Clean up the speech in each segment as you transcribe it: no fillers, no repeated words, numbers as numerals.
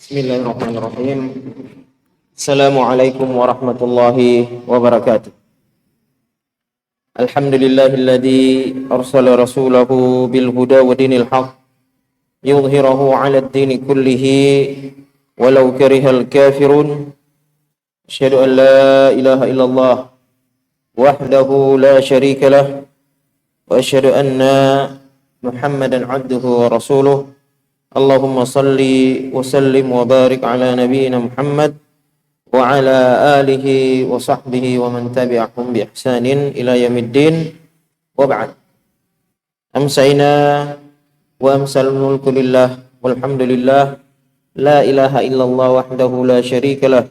Bismillahirrahmanirrahim. Assalamualaikum warahmatullahi wabarakatuh. Alhamdulillahilladzi arsala rasulahu bil huda wa dinil haq yudhhirahu 'ala ad-dini kullihi walau karihal kafirun. Asyhadu an la ilaha illallah wahdahu la syarika lah wa asyhadu anna Muhammadan 'abduhu wa rasuluh. Allahumma salli wa sallim wa barik ala nabiyyina Muhammad wa ala alihi wa sahbihi wa man tabi'ahum bi ihsanin ila yaumiddin wa ba'd. Amsayna wa amsal mulku lillah walhamdulillah la ilaha illallah wahdahu la syarika lah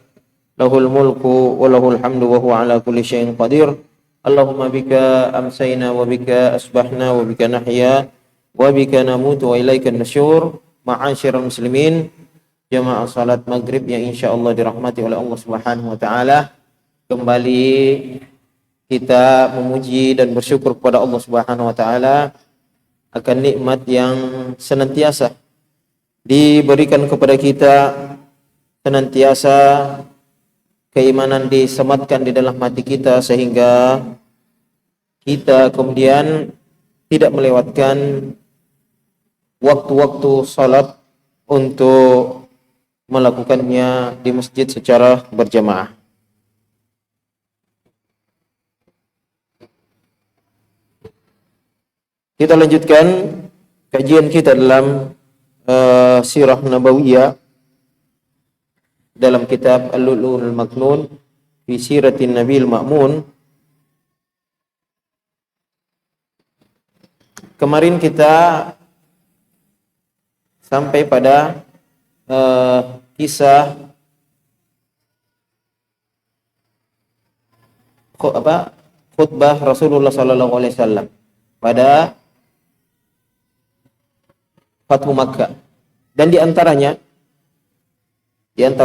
lahul mulku wa lahul hamdu wa huwa ala kulli syai'in qadir. Allahumma bika amsayna wa bika asbahna wa bika nahya wa bika namutu wa ilaikan nusyur. Ma'asyiral muslimin, jamaah salat maghrib yang insyaallah dirahmati oleh Allah Subhanahu wa taala. Kembali kita memuji dan bersyukur kepada Allah Subhanahu wa taala akan nikmat yang senantiasa diberikan kepada kita, senantiasa keimanan disematkan di dalam hati kita sehingga kita kemudian tidak melewatkan waktu-waktu salat untuk melakukannya di masjid secara berjamaah. Kita lanjutkan kajian kita dalam Sirah Nabawiyah dalam kitab Al-Lu'lu'ul Maknun fi Siratin Nabil Ma'mun. Kemarin kita sampai pada kisah khutbah Rasulullah sallallahu alaihi wasallam pada Fathu Makkah, dan di antara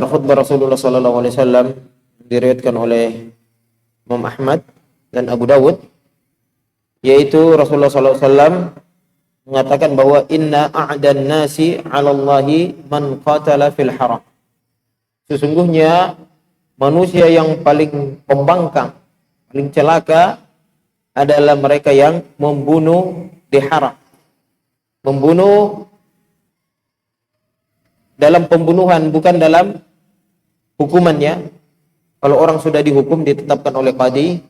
khutbah Rasulullah sallallahu alaihi wasallam diriwayatkan oleh Imam Ahmad dan Abu Dawud, yaitu Rasulullah sallallahu alaihi wasallam mengatakan bahwa inna a'dan nasi 'ala Allahi man qatala fil haram. Sesungguhnya manusia yang paling pembangkang, paling celaka adalah mereka yang membunuh di haram. Membunuh dalam pembunuhan, bukan dalam hukumannya. Kalau orang sudah dihukum, ditetapkan oleh qadi,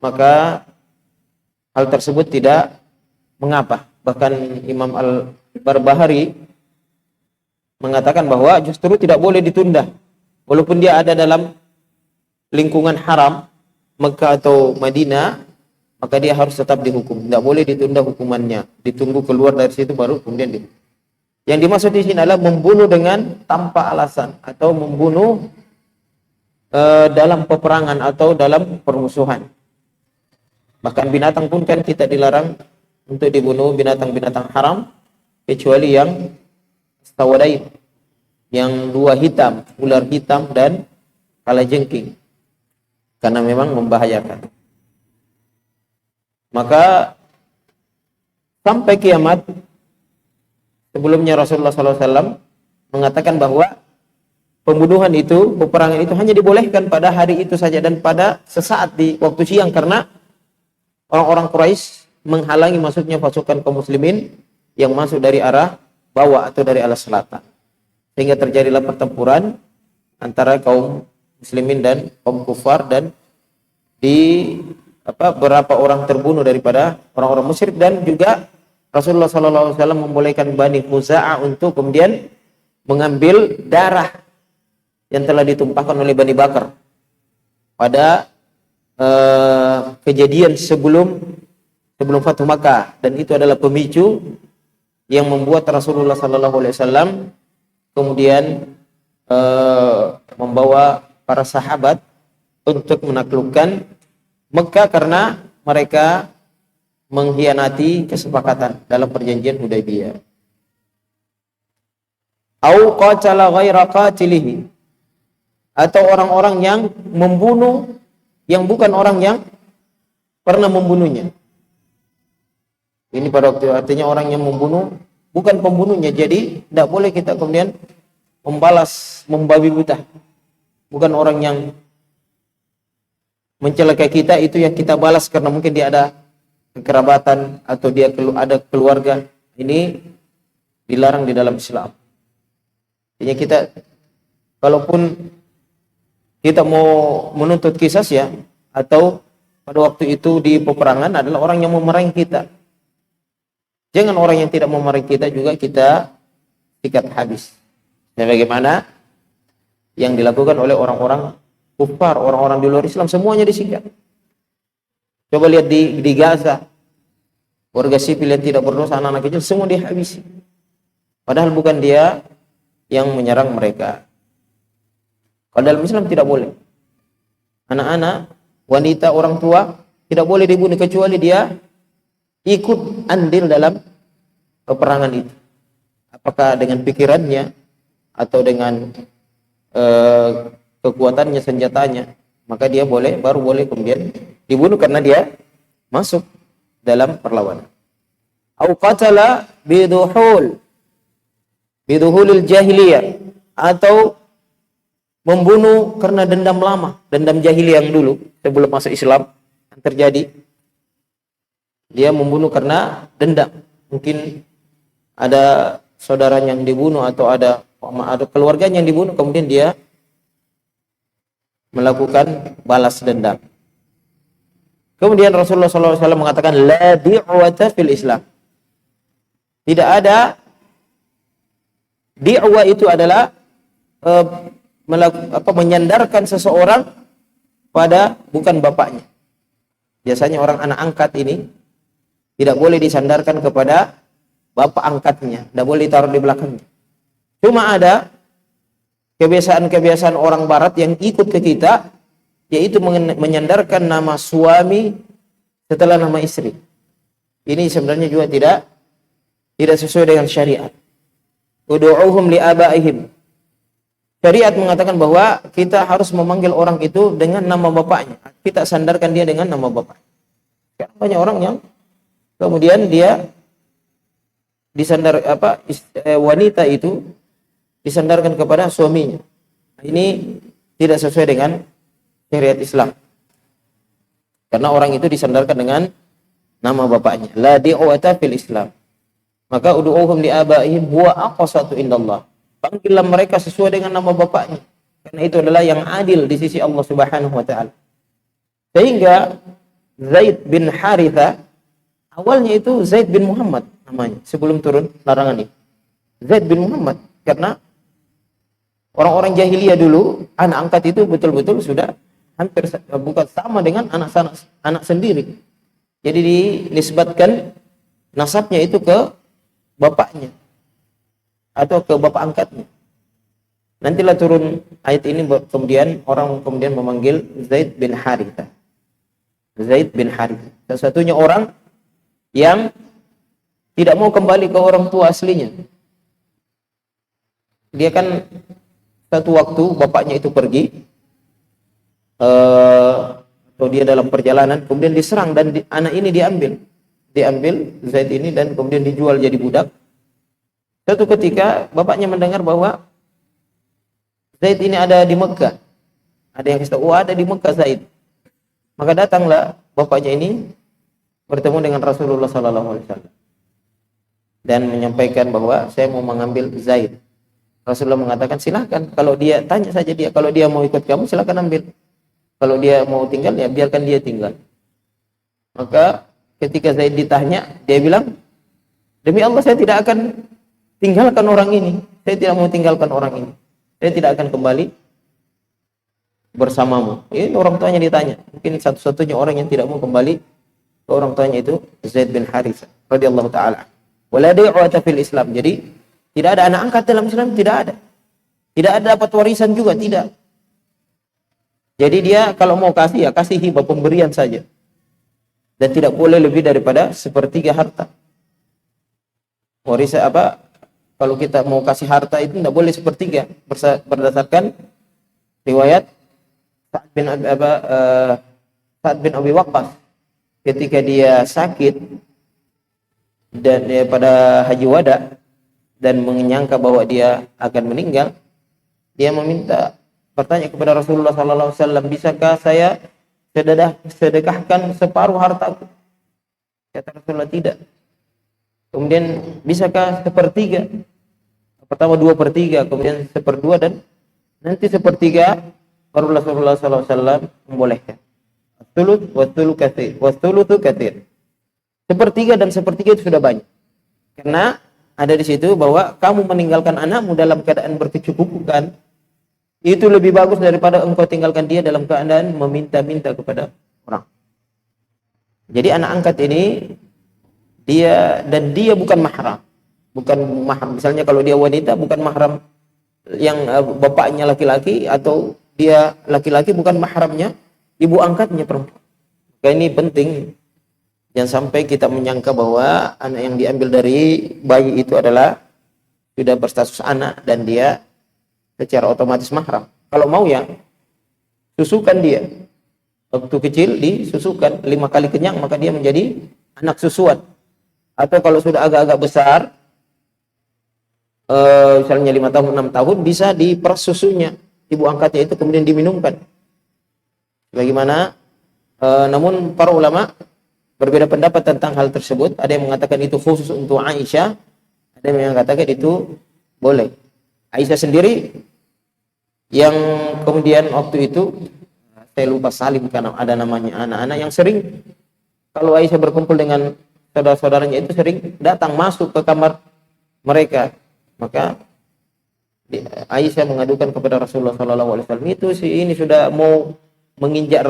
maka hal tersebut tidak mengapa. Bahkan Imam Al-Barbahari mengatakan bahwa justru tidak boleh ditunda. Walaupun dia ada dalam lingkungan haram, Mekah atau Madinah, maka dia harus tetap dihukum. Tidak boleh ditunda hukumannya. Ditunggu keluar dari situ baru kemudian dihukum. Yang dimaksud di sini adalah membunuh dengan tanpa alasan, atau membunuh dalam peperangan atau dalam permusuhan. Bahkan binatang pun kan kita dilarang untuk dibunuh, binatang-binatang haram, kecuali yang stawadain, yang dua hitam, ular hitam dan kalajengking, karena memang membahayakan. Maka sampai kiamat, sebelumnya Rasulullah SAW mengatakan bahwa pembunuhan itu, peperangan itu hanya dibolehkan pada hari itu saja dan pada sesaat di waktu siang, karena orang-orang Quraisy menghalangi masuknya pasukan kaum muslimin yang masuk dari arah bawah atau dari arah selatan, sehingga terjadilah pertempuran antara kaum muslimin dan kaum kufar, dan beberapa orang terbunuh daripada orang-orang musyrik, dan juga Rasulullah SAW membolehkan Bani Khuza'ah untuk kemudian mengambil darah yang telah ditumpahkan oleh Bani Bakar pada kejadian sebelum Fathu Makkah, dan itu adalah pemicu yang membuat Rasulullah SAW kemudian membawa para sahabat untuk menaklukkan Mekah karena mereka mengkhianati kesepakatan dalam perjanjian Hudaybiyah. Au qatala ghaira qatilihi, atau orang-orang yang membunuh yang bukan orang yang pernah membunuhnya. Ini pada waktu artinya orang yang membunuh bukan pembunuhnya. Jadi tidak boleh kita kemudian membalas, membabi buta. Bukan orang yang mencelakai kita itu yang kita balas karena mungkin dia ada kekerabatan atau dia ada keluarga. Ini dilarang di dalam Islam. Jadi kita, kalaupun kita mau menuntut kisas ya, atau pada waktu itu di peperangan adalah orang yang memerangi kita. Jangan orang yang tidak memerangi kita juga kita sikat habis. Bagaimana yang dilakukan oleh orang-orang kufar, orang-orang di luar Islam, semuanya disikat. Coba lihat di Gaza, warga sipil yang tidak berdosa, anak-anak kecil semua dihabisi. Padahal bukan dia yang menyerang mereka. Kalau dalam Islam tidak boleh. Anak-anak, wanita, orang tua tidak boleh dibunuh kecuali dia ikut andil dalam peperangan itu. Apakah dengan pikirannya atau dengan kekuatannya, senjatanya, maka dia baru boleh kemudian dibunuh karena dia masuk dalam perlawanan. Au qatala biduhulil jahiliyah, atau membunuh karena dendam lama, dendam jahiliyah yang dulu sebelum masuk Islam terjadi. Dia membunuh karena dendam. Mungkin ada saudaranya yang dibunuh atau ada keluarganya yang dibunuh, kemudian dia melakukan balas dendam. Kemudian Rasulullah SAW mengatakan la di'wata fil Islam. Tidak ada di'wa, itu adalah menyandarkan seseorang pada bukan bapaknya. Biasanya orang anak angkat ini tidak boleh disandarkan kepada bapak angkatnya, tidak boleh ditaruh di belakangnya. Cuma ada kebiasaan-kebiasaan orang barat yang ikut ke kita, yaitu menyandarkan nama suami setelah nama istri. Ini sebenarnya juga tidak sesuai dengan syariat. Ud'uuhum li'abaihim. Syariat mengatakan bahwa kita harus memanggil orang itu dengan nama bapaknya. Kita sandarkan dia dengan nama bapak. Karena banyak orang yang kemudian dia disandar wanita itu disandarkan kepada suaminya. Ini tidak sesuai dengan syariat Islam. Karena orang itu disandarkan dengan nama bapaknya. La di'wata fil Islam. Maka ud'uuhum li'abaihim huwa aqsatu indallah. Panggillah mereka sesuai dengan nama bapaknya. Karena itu adalah yang adil di sisi Allah Subhanahu wa taala. Sehingga Zaid bin Haritha, awalnya itu Zaid bin Muhammad namanya sebelum turun larangan ini. Zaid bin Muhammad, karena orang-orang jahiliyah dulu anak angkat itu betul-betul sudah hampir bukan sama dengan anak sendiri. Jadi dinisbatkan nasabnya itu ke bapaknya atau ke bapak angkatnya. Nantilah turun ayat ini, kemudian orang kemudian memanggil Zaid bin Haritha. Zaid bin Haritha, satu-satunya orang yang tidak mau kembali ke orang tua aslinya. Dia kan satu waktu bapaknya itu pergi, atau dia dalam perjalanan, kemudian diserang dan anak ini diambil Zaid ini dan kemudian dijual jadi budak. Suatu ketika bapaknya mendengar bahwa Zaid ini ada di Mekah. Ada yang kasih tahu, ada di Mekah Zaid. Maka datanglah bapaknya ini bertemu dengan Rasulullah SAW dan menyampaikan bahwa saya mau mengambil Zaid. Rasulullah mengatakan silahkan, kalau dia tanya saja dia, kalau dia mau ikut kamu silahkan ambil, kalau dia mau tinggal ya biarkan dia tinggal. Maka ketika Zaid ditanya, dia bilang, demi Allah saya tidak akan tinggalkan orang ini, saya tidak mau tinggalkan orang ini, saya tidak akan kembali bersamamu. Ini orang tuanya ditanya, mungkin satu-satunya orang yang tidak mau kembali ke orang tuanya itu Zaid bin Harithah radhiyallahu taala. Wala da'wata fil Islam. Jadi tidak ada anak angkat dalam Islam, tidak ada. Tidak ada dapat warisan juga, tidak. Jadi dia kalau mau kasih ya kasih hibah, pemberian saja. Dan tidak boleh lebih daripada sepertiga harta. Warisan apa? Kalau kita mau kasih harta itu tidak boleh sepertiga, berdasarkan riwayat Sa'ad bin Abi Waqqas ketika dia sakit dan dia pada haji wada dan menyangka bahwa dia akan meninggal, dia bertanya kepada Rasulullah sallallahu alaihi wasallam, bisakah saya sedekahkan separuh hartaku? Kata Rasulullah, tidak. Kemudian bisakah sepertiga? Pertama 2/3, kemudian 1/2 dan nanti 1/3, baru Rasulullah sallallahu alaihi wasallam membolehkan. As-sulus was-sulusu katsir. 1/3 dan 1/3 itu sudah banyak. Karena ada di situ bahwa kamu meninggalkan anakmu dalam keadaan berkecukupan itu lebih bagus daripada engkau tinggalkan dia dalam keadaan meminta-minta kepada orang. Jadi anak angkat ini dia bukan mahram. Bukan mahram. Misalnya kalau dia wanita bukan mahram yang bapaknya laki-laki, atau dia laki-laki bukan mahramnya ibu angkatnya perempuan. Maka ini penting. Jangan sampai kita menyangka bahwa anak yang diambil dari bayi itu adalah sudah berstatus anak dan dia secara otomatis mahram. Kalau mau ya susukan dia. Waktu kecil disusukan, 5 kali kenyang maka dia menjadi anak susuan. Atau kalau sudah agak-agak besar, misalnya 5 tahun, 6 tahun, bisa diperas susunya ibu angkatnya itu kemudian diminumkan. Bagaimana? Namun para ulama berbeda pendapat tentang hal tersebut. Ada yang mengatakan itu khusus untuk Aisyah, ada yang mengatakan itu boleh. Aisyah sendiri yang kemudian waktu itu saya lupa Salim karena ada namanya, anak-anak yang sering kalau Aisyah berkumpul dengan saudara-saudaranya itu sering datang masuk ke kamar mereka. Maka Aisyah mengadukan kepada Rasulullah SAW, itu ini sudah mau menginjak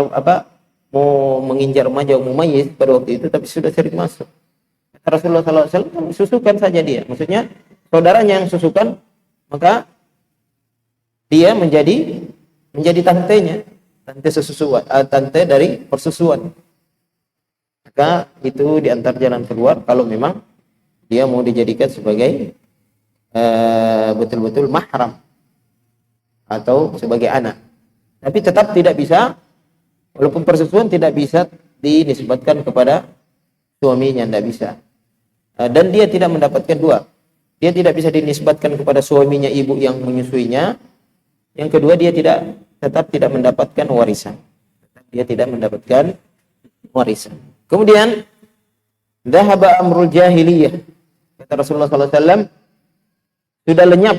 remaja mumayyiz pada waktu itu, tapi sudah sering masuk. Rasulullah SAW susukan saja dia, maksudnya saudaranya yang susukan, maka dia menjadi tantenya, tante dari persusuan. Maka itu diantar jalan keluar kalau memang dia mau dijadikan sebagai betul-betul mahram atau sebagai anak. Tapi tetap tidak bisa, walaupun persusuan tidak bisa dinisbatkan kepada suaminya, tidak bisa. Dan dia tidak mendapatkan dua. Dia tidak bisa dinisbatkan kepada suaminya, ibu yang menyusuinya. Yang kedua, dia tetap tidak mendapatkan warisan. Dia tidak mendapatkan warisan. Kemudian, dhahaba amrul jahiliyah. Kata Rasulullah SAW, sudah lenyap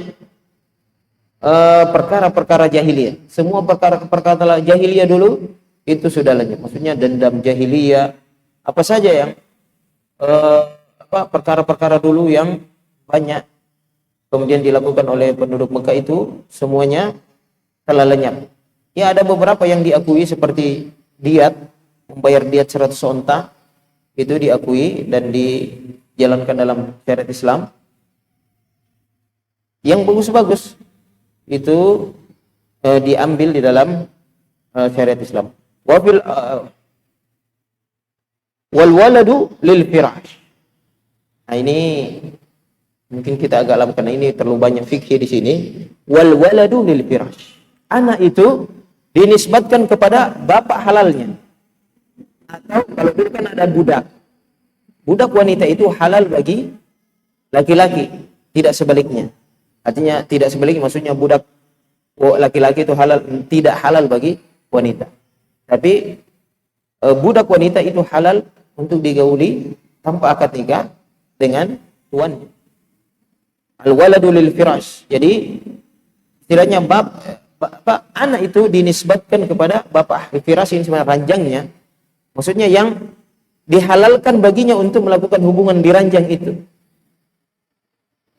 perkara-perkara jahiliyah. Semua perkara-perkara jahiliyah dulu itu sudah lenyap. Maksudnya dendam jahiliyah, apa saja yang perkara-perkara dulu yang banyak kemudian dilakukan oleh penduduk Mekah itu semuanya telah lenyap. Ya, ada beberapa yang diakui seperti diat, membayar diat 100 onta, itu diakui dan dijalankan dalam syariat Islam. Yang bagus-bagus itu diambil di dalam syariat Islam. Wal waladu lil firash. Nah, ini mungkin kita agak lama karena ini terlalu banyak fikih di sini. Wal waladu lil firash. Anak itu dinisbatkan kepada bapak halalnya. Atau kalau dulu kan ada budak. Budak wanita itu halal bagi laki-laki, tidak sebaliknya. Artinya tidak sebaliknya, maksudnya budak laki-laki itu halal, tidak halal bagi wanita. Tapi budak wanita itu halal untuk digauli tanpa akad nikah dengan tuannya. Al-waladu lil firash. Jadi istilahnya anak itu dinisbatkan kepada bapak. Firash ini sebenarnya ranjangnya. Maksudnya yang dihalalkan baginya untuk melakukan hubungan di ranjang itu.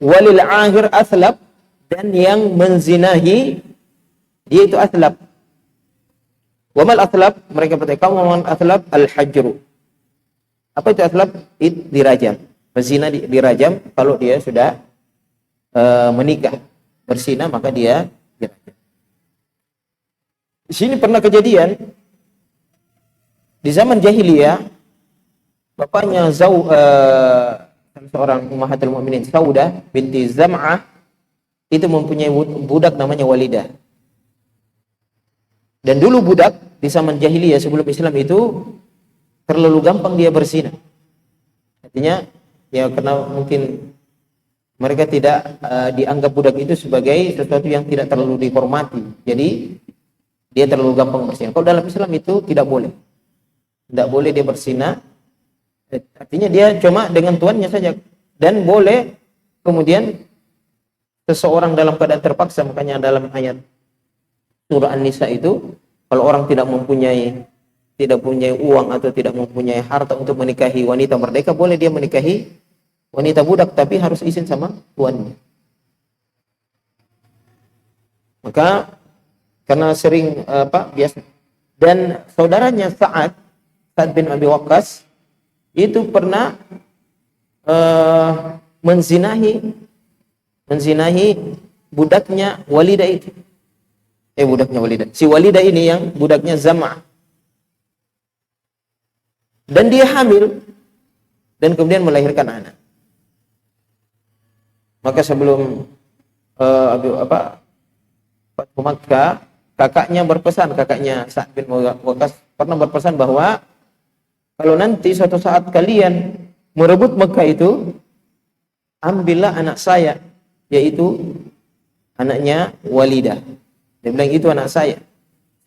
Walil akhir athlab, dan yang menzinahi dia itu athlab. Wa mal athlab, mereka berkata, kamu athlab al-hajru. Apa itu athlab? Dirajam. Berzina dirajam kalau dia sudah menikah. Berzina maka dia dirajam. Di sini pernah kejadian di zaman jahiliyah, bapaknya seorang ummahatul mukminin Saudah binti Zam'ah itu mempunyai budak namanya Walidah. Dan dulu budak di zaman jahiliyah sebelum Islam itu terlalu gampang dia berzina. Artinya ya karena mungkin mereka tidak dianggap budak itu sebagai sesuatu yang tidak terlalu dihormati. Jadi dia terlalu gampang berzina. Kalau dalam Islam itu tidak boleh. Tidak boleh dia berzina. Artinya dia cuma dengan tuannya saja. Dan boleh kemudian seseorang dalam keadaan terpaksa, makanya dalam ayat surah An-Nisa itu, kalau orang tidak mempunyai uang atau tidak mempunyai harta untuk menikahi wanita merdeka, boleh dia menikahi wanita budak, tapi harus izin sama tuannya. Maka karena sering biasa, dan saudaranya Sa'ad bin Abi Waqqas itu pernah menzinahi budaknya Walidah itu. Budaknya Walidah. Si Walidah ini yang budaknya Zam'ah. Dan dia hamil dan kemudian melahirkan anak. Maka sebelum Fathu Makkah, kakaknya Sa'ad bin Waqqas pernah berpesan bahwa kalau nanti suatu saat kalian merebut Mekah itu, ambillah anak saya, yaitu anaknya Walidah. Dia bilang itu anak saya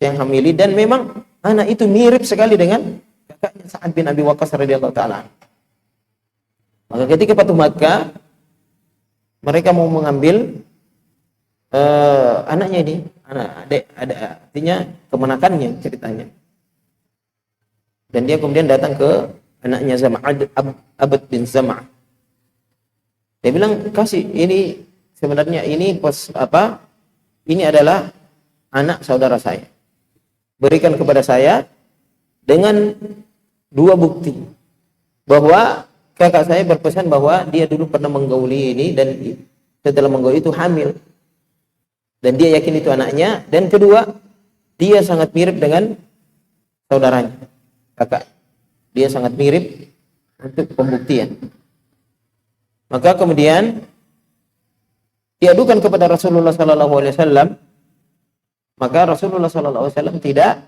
yang hamili, dan memang anak itu mirip sekali dengan kakaknya Sa'ad bin Abi Waqqas radhiyallahu taala. Maka ketika Fathu Makkah, mereka mau mengambil anaknya ini, ada artinya kemenakannya ceritanya. Dan dia kemudian datang ke anaknya Abd bin Zam'ah. Dia bilang, kasih ini sebenarnya ini ini adalah anak saudara saya. Berikan kepada saya dengan dua bukti bahwa kakak saya berpesan bahwa dia dulu pernah menggauli ini dan setelah menggauli itu hamil. Dan dia yakin itu anaknya, dan kedua, dia sangat mirip dengan saudaranya. Kakak, dia sangat mirip untuk pembuktian. Maka kemudian diadukan kepada Rasulullah sallallahu alaihi wasallam. Maka Rasulullah sallallahu alaihi wasallam tidak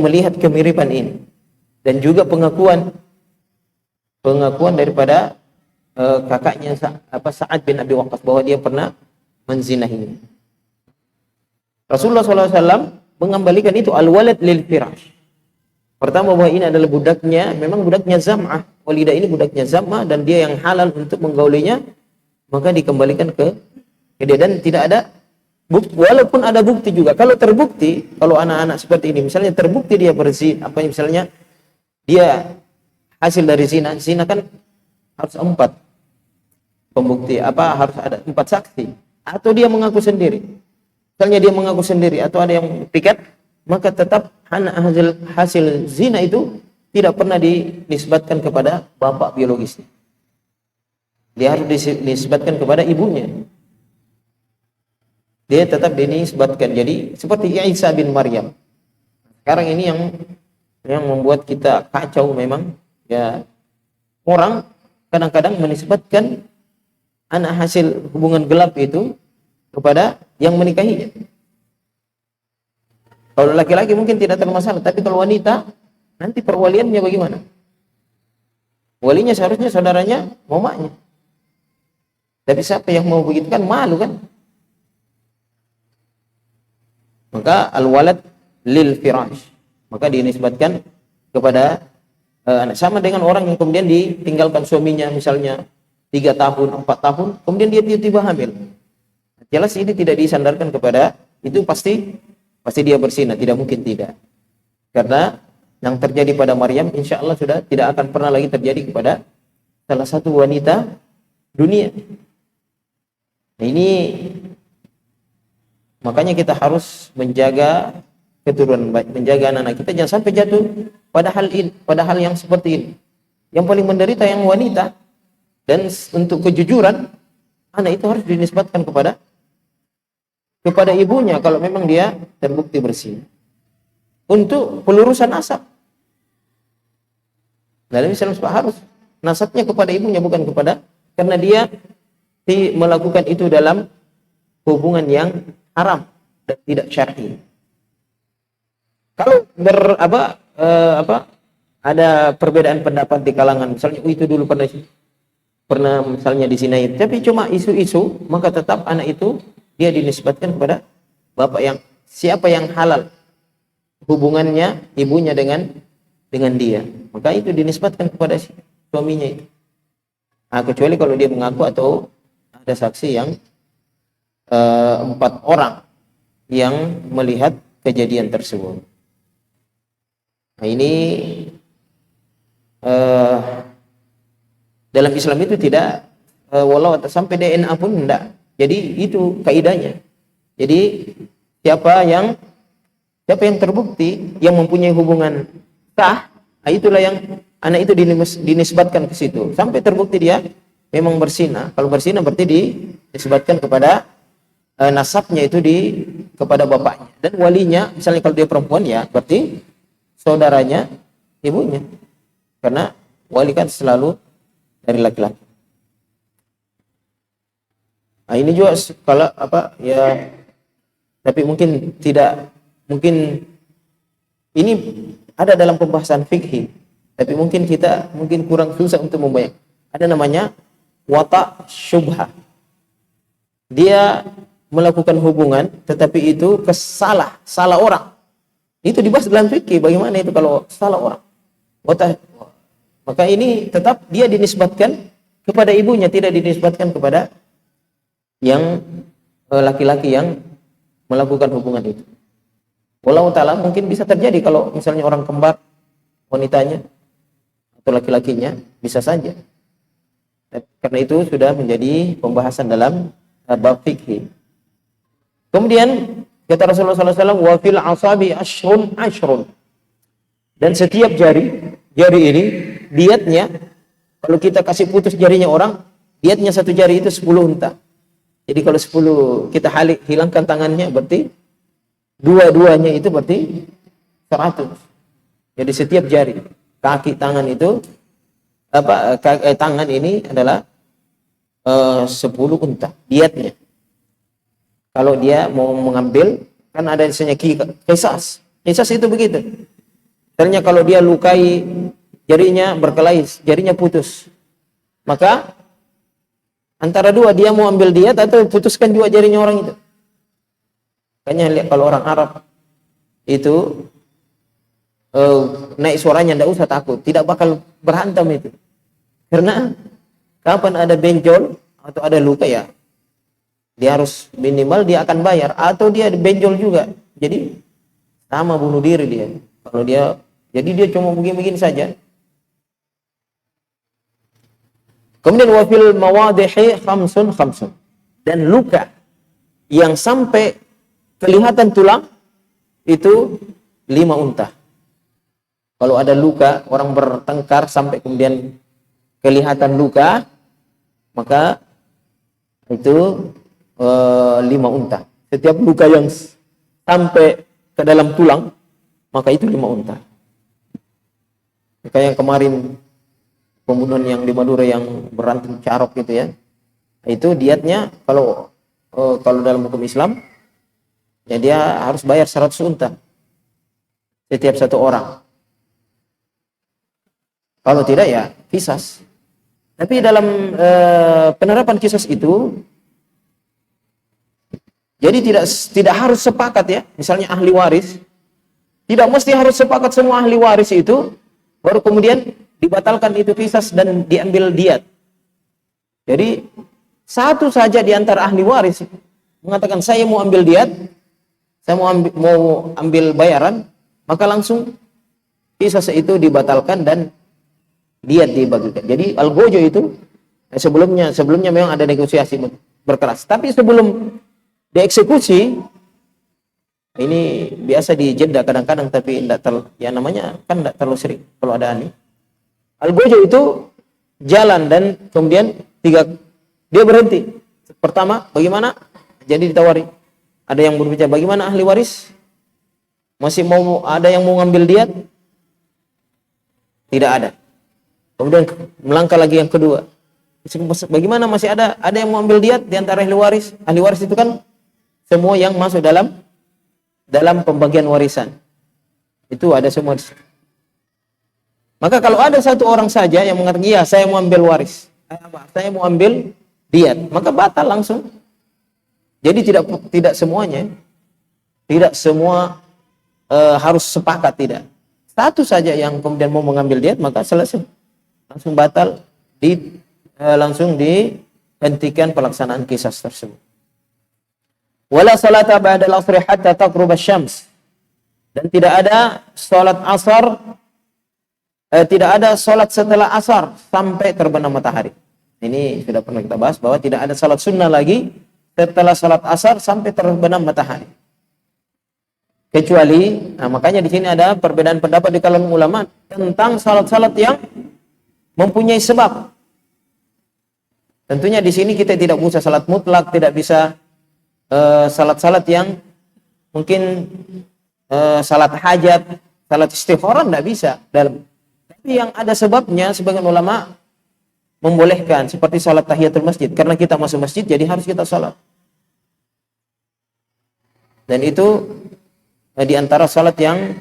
melihat kemiripan ini, dan juga pengakuan daripada kakaknya Sa'ad bin Abi Waqqas bahwa dia pernah menzinahinya. Rasulullah sallallahu alaihi wasallam mengembalikan itu al-walad lil firash. Pertama, bahwa ini adalah budaknya, memang budaknya Zam'ah. Walidah ini budaknya Zam'ah dan dia yang halal untuk menggaulinya, maka dikembalikan ke dia, dan tidak ada bukti. Walaupun ada bukti juga, kalau terbukti, kalau anak-anak seperti ini misalnya terbukti dia berzina, misalnya dia hasil dari zina kan harus 4 pembukti, harus ada 4 saksi, atau dia mengaku sendiri. Misalnya dia mengaku sendiri atau ada yang piket, maka tetap hasil zina itu tidak pernah dinisbatkan kepada bapak biologisnya. Dia harus dinisbatkan kepada ibunya. Dia tetap dinisbatkan. Jadi seperti Isa bin Maryam. Sekarang ini yang membuat kita kacau memang, ya, orang kadang-kadang menisbatkan anak hasil hubungan gelap itu kepada yang menikahinya. Kalau laki-laki mungkin tidak termasalah, tapi kalau wanita, nanti perwaliannya bagaimana? Walinya seharusnya saudaranya, mamanya. Tapi siapa yang mau begitu, kan malu kan? Maka al-walad lil firash, maka dinisbatkan kepada anak, sama dengan orang yang kemudian ditinggalkan suaminya misalnya 3 tahun, 4 tahun, kemudian dia tiba-tiba hamil. Jelas ini tidak disandarkan kepada itu, pasti dia berzina, tidak mungkin tidak. Karena yang terjadi pada Maryam insya Allah sudah tidak akan pernah lagi terjadi kepada salah satu wanita dunia. Nah, ini makanya kita harus menjaga keturunan baik, menjaga anak-anak kita jangan sampai jatuh pada hal yang seperti ini. Yang paling menderita yang wanita, dan untuk kejujuran anak itu harus dinisbatkan kepada ibunya kalau memang dia terbukti bersih. Untuk pelurusan nasab, Nabi SAW harus nasabnya kepada ibunya, bukan kepada, karena dia melakukan itu dalam hubungan yang haram dan tidak syar'i. Kalau ada perbedaan pendapat di kalangan, misalnya itu dulu pernah misalnya disinai, tapi cuma isu-isu, maka tetap anak itu dia dinisbatkan kepada bapak yang siapa yang halal hubungannya ibunya dengan dia, maka itu dinisbatkan kepada suaminya itu. Nah, kecuali kalau dia mengaku atau ada saksi yang 4 orang yang melihat kejadian tersebut. Nah, ini dalam Islam itu tidak walau sampai DNA pun tidak. Jadi itu kaidahnya. Jadi siapa yang terbukti yang mempunyai hubungan sah, itulah yang anak itu dinisbatkan ke situ sampai terbukti dia memang berzina. Kalau berzina berarti dinisbatkan kepada nasabnya itu kepada bapaknya, dan walinya misalnya kalau dia perempuan ya berarti saudaranya ibunya, karena wali kan selalu dari laki-laki. Nah, ini juga kalau ya, tapi mungkin ini ada dalam pembahasan fikih, tapi mungkin kita kurang susah untuk membayang. Ada namanya wata syubhah. Dia melakukan hubungan tetapi itu salah orang. Itu dibahas dalam fikih, bagaimana itu kalau salah orang. Maka ini tetap dia dinisbatkan kepada ibunya, tidak dinisbatkan kepada yang laki-laki yang melakukan hubungan itu. Wallahu ta'ala mungkin bisa terjadi kalau misalnya orang kembar wanitanya atau laki-lakinya, bisa saja. Karena itu sudah menjadi pembahasan dalam bab fikih. Kemudian kata Rasulullah SAW, wa fil asabi ashrun. Dan setiap jari ini diatnya, kalau kita kasih putus jarinya orang, diatnya satu jari itu 10 unta. Jadi kalau 10 kita hilangkan tangannya, berarti dua-duanya itu berarti 100. Jadi setiap jari, kaki, tangan itu tangan ini adalah 10 unta diatnya. Kalau dia mau mengambil, kan ada misalnya qisas itu begitu. Ternyata kalau dia lukai jarinya berkelahi, jarinya putus, maka antara dua, dia mau ambil diat atau putuskan juga jarinya orang itu. Makanya lihat kalau orang Arab itu naik suaranya tidak usah takut, tidak bakal berhantam itu. Karena kapan ada benjol atau ada luka ya, dia harus minimal dia akan bayar, atau dia benjol juga. Jadi sama bunuh diri dia. Kalau dia, jadi dia cuma begini-begini saja. Kemudian wafil mawadihi khamsun. Dan luka yang sampai kelihatan tulang itu 5 unta. Kalau ada luka, orang bertengkar sampai kemudian kelihatan luka, maka itu 5 unta. Setiap luka yang sampai ke dalam tulang, maka itu 5 unta. Kayak yang kemarin pembunuhan yang di Madura yang berantem carok gitu ya, itu diatnya kalau dalam hukum Islam ya dia harus bayar 100 unta setiap satu orang. Kalau tidak ya qisas. Tapi dalam penerapan qisas itu, jadi tidak harus sepakat ya. Misalnya ahli waris, tidak mesti harus sepakat semua ahli waris itu baru kemudian dibatalkan itu qisas dan diambil diat. Jadi satu saja di antara ahli waris mengatakan saya mau ambil diat, saya mau ambil bayaran, maka langsung kisah itu dibatalkan dan diat dibagikan. Jadi algojo itu sebelumnya memang ada negosiasi berkeras, tapi sebelum dieksekusi ini biasa di jeda kadang-kadang, tapi namanya kan tidak terlalu sering kalau ada ani. Algojo itu jalan dan kemudian dia berhenti. Pertama, bagaimana? Jadi ditawari. Ada yang berbicara, bagaimana ahli waris? Masih ada yang mau ngambil diat? Tidak ada. Kemudian melangkah lagi yang kedua. Bagaimana masih ada yang mau ambil diat di antara ahli waris? Ahli waris itu kan semua yang masuk dalam pembagian warisan. Itu ada semua. Maka kalau ada satu orang saja yang mengatakan, iya saya mau ambil waris, saya mau ambil diat, maka batal langsung. Jadi tidak semuanya, tidak semua harus sepakat, tidak. Satu saja yang kemudian mau mengambil diat, maka selesai, langsung batal, langsung dihentikan pelaksanaan kisah tersebut. Wala salata ba'dal asri hatta taghrub asy-syams. Dan tidak ada salat asar, tidak ada salat setelah asar sampai terbenam matahari. Ini sudah pernah kita bahas bahwa tidak ada salat sunnah lagi setelah salat asar sampai terbenam matahari. Kecuali, makanya di sini ada perbedaan pendapat di kalangan ulama tentang salat-salat yang mempunyai sebab. Tentunya di sini kita tidak bisa salat mutlak, tidak bisa salat-salat yang mungkin salat hajat, salat istikharah tidak bisa dalam. Tapi yang ada sebabnya, sebagian ulama membolehkan, seperti salat tahiyatul masjid, karena kita masuk masjid jadi harus kita salat. Dan itu di antara salat yang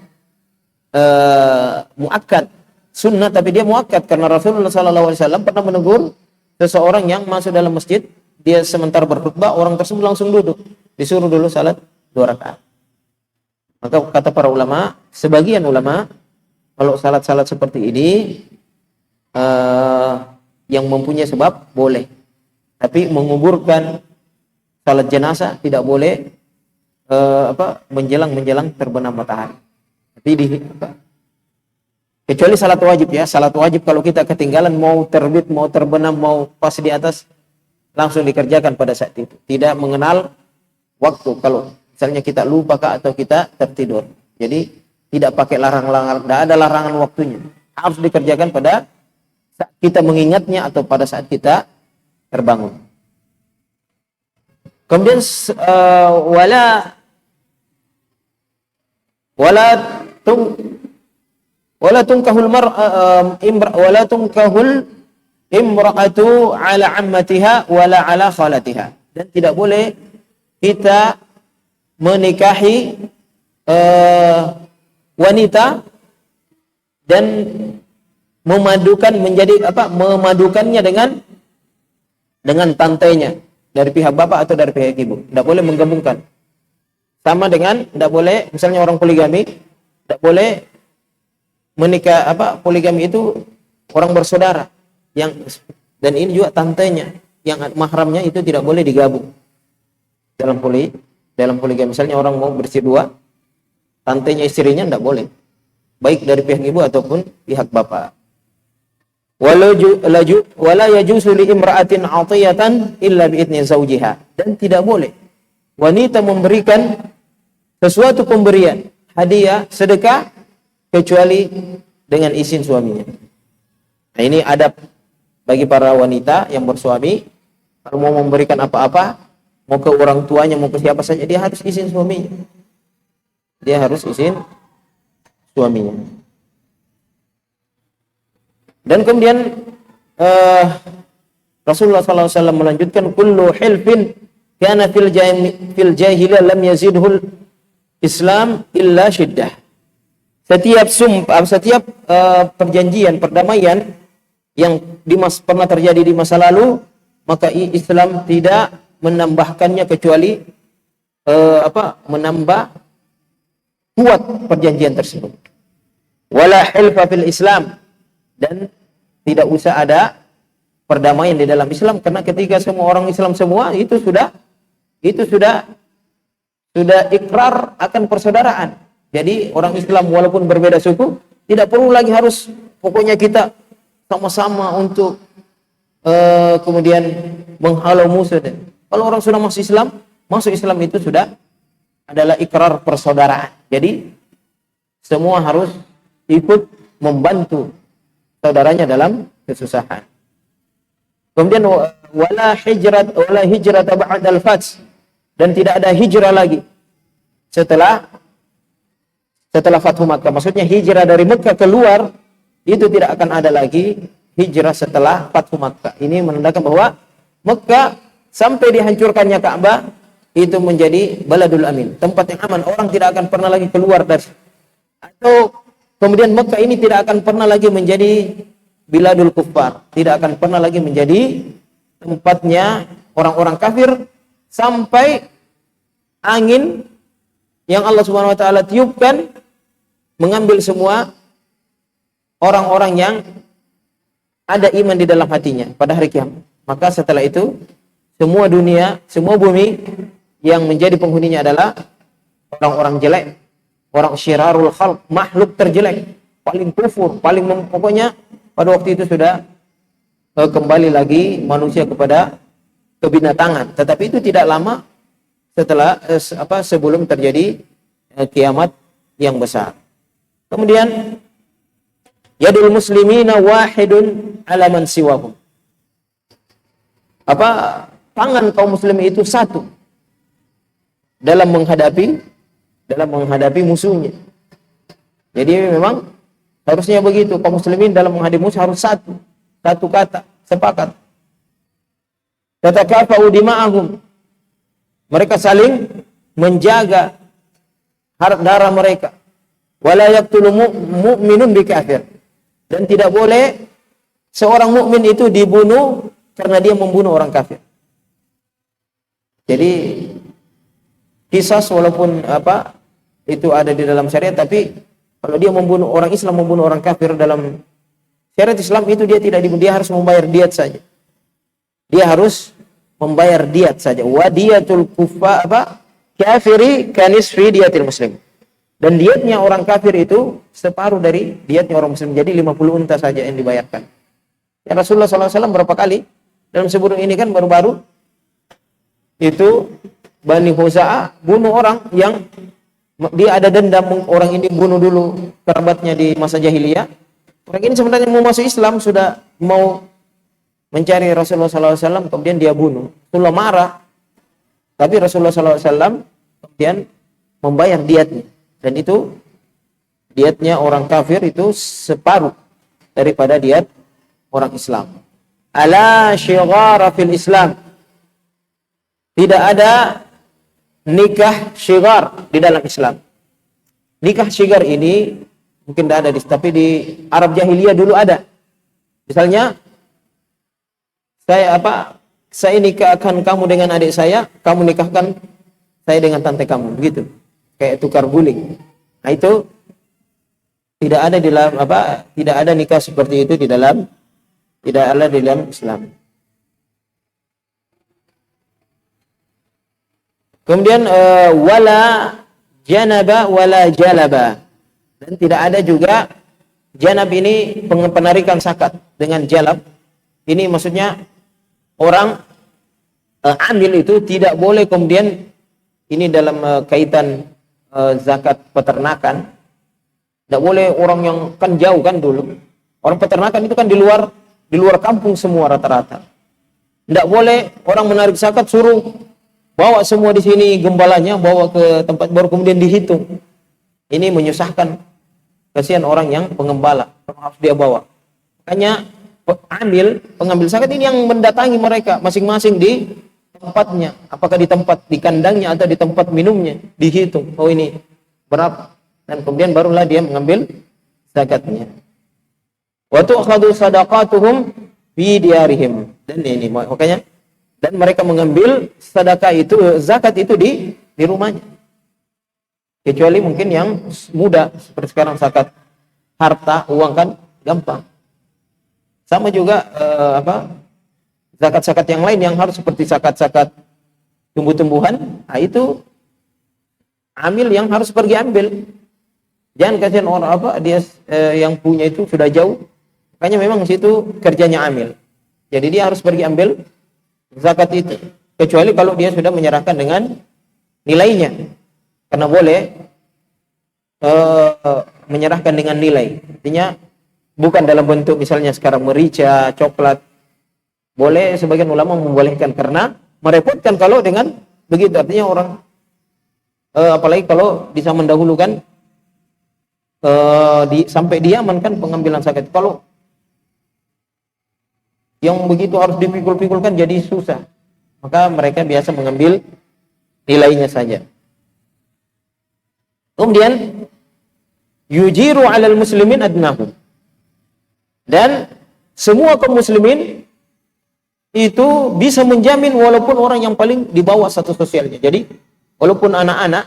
muakkad, sunnah tapi dia muakkad, karena Rasulullah SAW pernah menegur seseorang yang masuk dalam masjid, dia sementara berkhutbah, orang tersebut langsung duduk, disuruh dulu salat 2 rakaat. Maka kata para ulama, sebagian ulama, kalau salat-salat seperti ini yang mempunyai sebab boleh, tapi menguburkan salat jenazah tidak boleh menjelang terbenam matahari. Tapi kecuali salat wajib ya, salat wajib kalau kita ketinggalan mau terbit, mau terbenam, mau pas di atas, langsung dikerjakan pada saat itu. Tidak mengenal waktu. Kalau misalnya kita lupa atau kita tertidur. Jadi tidak pakai larangan, tidak ada larangan waktunya. Harus dikerjakan pada saat kita mengingatnya atau pada saat kita terbangun. Kemudian wala tunkahul imra'atu ala ammatiha wala ala khalatiha. Dan tidak boleh kita menikahi wanita dan memadukannya dengan tantenya dari pihak bapak atau dari pihak ibu. Tidak boleh menggabungkan. Sama dengan tidak boleh misalnya orang poligami, tidak boleh menikah poligami itu orang bersaudara dan ini juga tantenya yang mahramnya itu tidak boleh digabung dalam poligami. Misalnya orang mau bersih 2, tantenya istrinya tidak boleh, baik dari pihak ibu ataupun pihak bapak. Wala yajuzu li imra'atin 'atiyatan illa bi idzni zawjiha. Dan tidak boleh wanita memberikan sesuatu pemberian, hadiah, sedekah kecuali dengan izin suaminya. Nah, ini adab bagi para wanita yang bersuami, kalau mau memberikan apa-apa, mau ke orang tuanya, mau ke siapa saja, dia harus izin suaminya. Dia harus izin suaminya. Dan kemudian Rasulullah SAW melanjutkan, kullu hilfin kana fil jahiliyah lam yazidhul Islam illa syiddah. Setiap perjanjian, perdamaian yang pernah terjadi di masa lalu, maka Islam tidak menambahkannya kecuali menambah kuat perjanjian tersebut. Wala hilfa fil Islam, dan tidak usah ada perdamaian di dalam Islam, karena ketika semua orang Islam semua itu sudah ikrar akan persaudaraan. Jadi orang Islam walaupun berbeda suku tidak perlu lagi harus pokoknya kita sama-sama untuk kemudian menghalau musuh. Kalau orang sudah masuk Islam itu sudah adalah ikrar persaudaraan. Jadi semua harus ikut membantu saudaranya dalam kesusahan. Kemudian wala hijrat ba'dal fath, dan tidak ada hijrah lagi setelah Fathu Makkah. Maksudnya hijrah dari Mekah keluar itu tidak akan ada lagi hijrah setelah Fathu Makkah. Ini menandakan bahwa Mekah sampai dihancurkannya Ka'bah itu menjadi baladul amin, tempat yang aman, orang tidak akan pernah lagi keluar dari, atau kemudian Mekah ini tidak akan pernah lagi menjadi biladul kuffar, tidak akan pernah lagi menjadi tempatnya orang-orang kafir sampai angin yang Allah Subhanahu wa taala tiupkan mengambil semua orang-orang yang ada iman di dalam hatinya pada hari kiamat. Maka setelah itu semua dunia, semua bumi yang menjadi penghuninya adalah orang-orang jelek, orang syirarul khalq, makhluk terjelek, paling kufur, pokoknya pada waktu itu sudah kembali lagi manusia kepada kebinatangan. Tetapi itu tidak lama setelah sebelum terjadi kiamat yang besar. Kemudian yadul muslimina wahidun ala man siwahum. Tangan kaum muslimin itu satu dalam menghadapi musuhnya. Jadi memang harusnya begitu, kaum muslimin dalam menghadapi musuh harus satu kata, sepakat. Tatakafa'u dima'ahum, mereka saling menjaga darah mereka. Wala yaqtulu mu'minun bikafir, dan tidak boleh seorang mukmin itu dibunuh karena dia membunuh orang kafir. Jadi kisas walaupun itu ada di dalam syariat, tapi kalau dia membunuh orang Islam, membunuh orang kafir dalam syariat Islam itu dia harus membayar diat saja. Dia harus membayar diat saja. Wadiyatul kafiri kanisfi diatil muslim. Dan diatnya orang kafir itu separuh dari diatnya orang muslim. Jadi 50 unta saja yang dibayarkan. Ya, Rasulullah SAW berapa kali dalam sebelum ini kan baru-baru itu Bani Khuza'ah bunuh orang yang dia ada dendam, orang ini bunuh dulu kerabatnya di masa jahiliyah. Orang ini sebenarnya mau masuk Islam, sudah mau mencari Rasulullah SAW, kemudian dia bunuh. Rasulullah marah, tapi Rasulullah SAW kemudian membayar diatnya, dan itu diatnya orang kafir itu separuh daripada diat orang Islam. Ala syighara fil Islam, tidak ada nikah syighar di dalam Islam. Nikah syighar ini mungkin tidak ada tapi di Arab jahiliyah dulu ada. Misalnya saya nikahkan kamu dengan adik saya, kamu nikahkan saya dengan tante kamu, begitu. Kayak tukar guling. Nah, itu tidak ada di dalam tidak ada nikah seperti itu tidak ada di dalam Islam. Kemudian wala janaba wala jalaba, dan tidak ada juga janab ini penarikan zakat dengan jalab. Ini maksudnya orang amil itu tidak boleh kemudian ini dalam kaitan zakat peternakan. Tidak boleh orang yang kan jauh kan dulu. Orang peternakan itu kan di luar kampung semua rata-rata. Tidak boleh orang menarik zakat suruh bawa semua di sini gembalanya, bawa ke tempat baru kemudian dihitung. Ini menyusahkan, kasihan orang yang pengembala, harus dia bawa. Makanya pengambil zakat ini yang mendatangi mereka masing-masing di tempatnya, apakah di tempat di kandangnya atau di tempat minumnya, dihitung. Oh ini berapa, dan kemudian barulah dia mengambil zakatnya. Wa tu'khadhu sadaqatuhum fi diyarihim, dan ini makanya dan mereka mengambil sedekah itu, zakat itu di rumahnya. Kecuali mungkin yang mudah seperti sekarang zakat harta, uang kan gampang. Sama juga Zakat-zakat yang lain yang harus seperti zakat-zakat tumbuh-tumbuhan, nah itu amil yang harus pergi ambil. Jangan kasihan orang dia yang punya itu sudah jauh, makanya memang situ kerjanya amil. Jadi dia harus pergi ambil zakat itu. Kecuali kalau dia sudah menyerahkan dengan nilainya, karena boleh menyerahkan dengan nilai. Artinya bukan dalam bentuk misalnya sekarang merica, coklat. Boleh, sebagian ulama membolehkan karena merepotkan kalau dengan begitu. Artinya orang apalagi kalau bisa mendahulukan sampai diamankan pengambilan zakat. Kalau yang begitu harus dipikul-pikulkan jadi susah. Maka mereka biasa mengambil nilainya saja. Kemudian yujiru 'alal muslimin adnahum. Dan semua kaum muslimin itu bisa menjamin walaupun orang yang paling di bawah status sosialnya. Jadi walaupun anak-anak,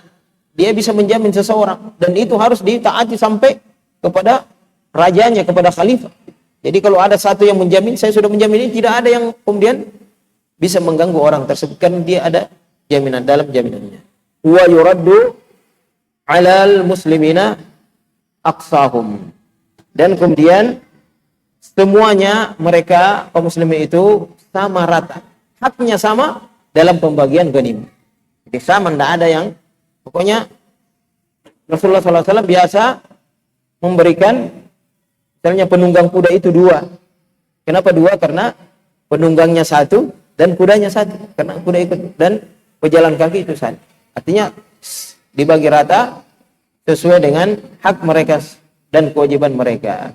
dia bisa menjamin seseorang, dan itu harus ditaati sampai kepada rajanya, kepada khalifah. Jadi kalau ada satu yang menjamin, saya sudah menjamin ini, tidak ada yang kemudian bisa mengganggu orang tersebut, kan dia ada jaminan dalam jaminannya. Wa yuraddu 'alal muslimina aqsahum. Dan kemudian semuanya mereka kaum muslimin itu sama rata, haknya sama dalam pembagian ghanimah. Jadi sama, tidak ada yang pokoknya. Rasulullah SAW biasa memberikan misalnya penunggang kuda itu 2. Kenapa 2? Karena penunggangnya 1 dan kudanya 1. Karena kuda ikut dan pejalan kaki itu 1. Artinya dibagi rata sesuai dengan hak mereka dan kewajiban mereka.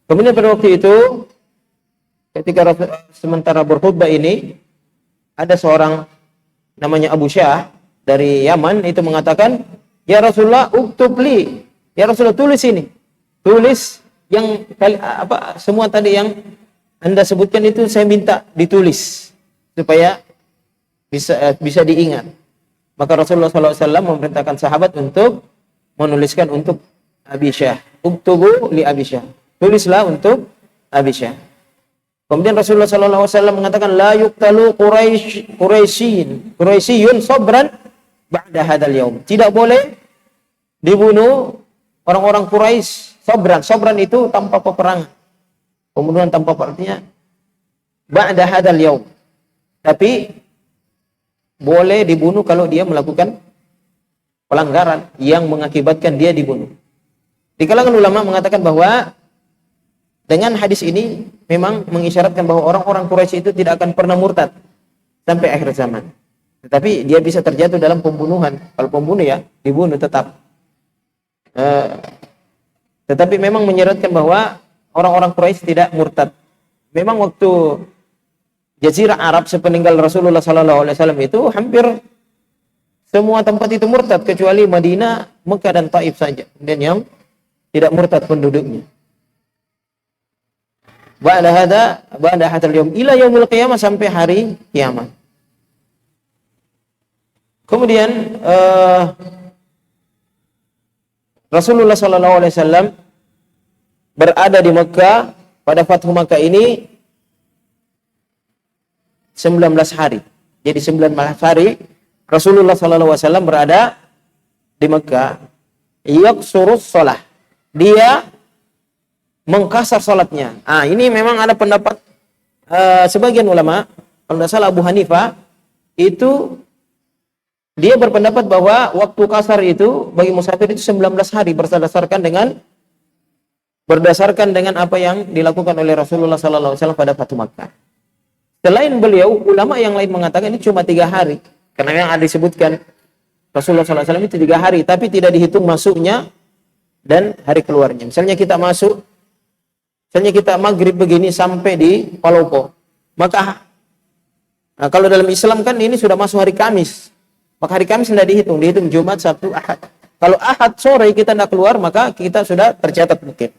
Kemudian pada waktu itu ketika sementara berkhutbah ini, ada seorang namanya Abu Syah dari Yaman itu mengatakan, "Ya Rasulullah, uktub li." Ya Rasulullah, tulis ini. Tulis yang semua tadi yang Anda sebutkan itu saya minta ditulis supaya bisa diingat. Maka Rasulullah SAW memerintahkan sahabat untuk menuliskan untuk Abi Syah. Uktubu li Abi Syah. Tulislah untuk Abi Syah. Kemudian Rasulullah SAW mengatakan, la yuktalu Quraisyiyun sabran ba'da hadal yaum. Tidak boleh dibunuh orang-orang Quraisy sabran. Sabran itu tanpa peperangan. Pembunuhan tanpa artinya ba'da hadal yaum. Tapi boleh dibunuh kalau dia melakukan pelanggaran yang mengakibatkan dia dibunuh. Di kalangan ulama mengatakan bahwa dengan hadis ini memang mengisyaratkan bahwa orang-orang Quraisy itu tidak akan pernah murtad sampai akhir zaman. Tetapi dia bisa terjatuh dalam pembunuhan. Kalau pembunuh ya dibunuh tetap. Tetapi memang menyeratkan bahwa orang-orang Quraisy tidak murtad. Memang waktu Jazirah Arab sepeninggal Rasulullah SAW itu hampir semua tempat itu murtad kecuali Madinah, Mekah dan Taif saja. Dan yang tidak murtad penduduknya. Ba'da hadal yaum ila yaumil qiyamah, sampai hari kiamat. Kemudian Rasulullah SAW berada di Mekah pada Fathu Makkah ini 19 hari. Jadi 19 hari Rasulullah SAW berada di Mekah. Yaqsurus shalah. Dia mengkasar salatnya. Ini memang ada pendapat sebagian ulama, kalau tidak salah Abu Hanifah, itu dia berpendapat bahwa waktu kasar itu bagi musafir itu 19 hari berdasarkan dengan apa yang dilakukan oleh Rasulullah SAW pada Fathu Makkah. Selain beliau, ulama yang lain mengatakan ini cuma 3 hari. Karena yang ada disebutkan Rasulullah SAW itu 3 hari, tapi tidak dihitung masuknya dan hari keluarnya. Misalnya kita maghrib begini sampai di Palopo. Maka kalau dalam Islam kan ini sudah masuk hari Kamis. Maka hari Kamis tidak dihitung Jumat, Sabtu, Ahad. Kalau Ahad sore kita tidak keluar, maka kita sudah tercatat mungkin.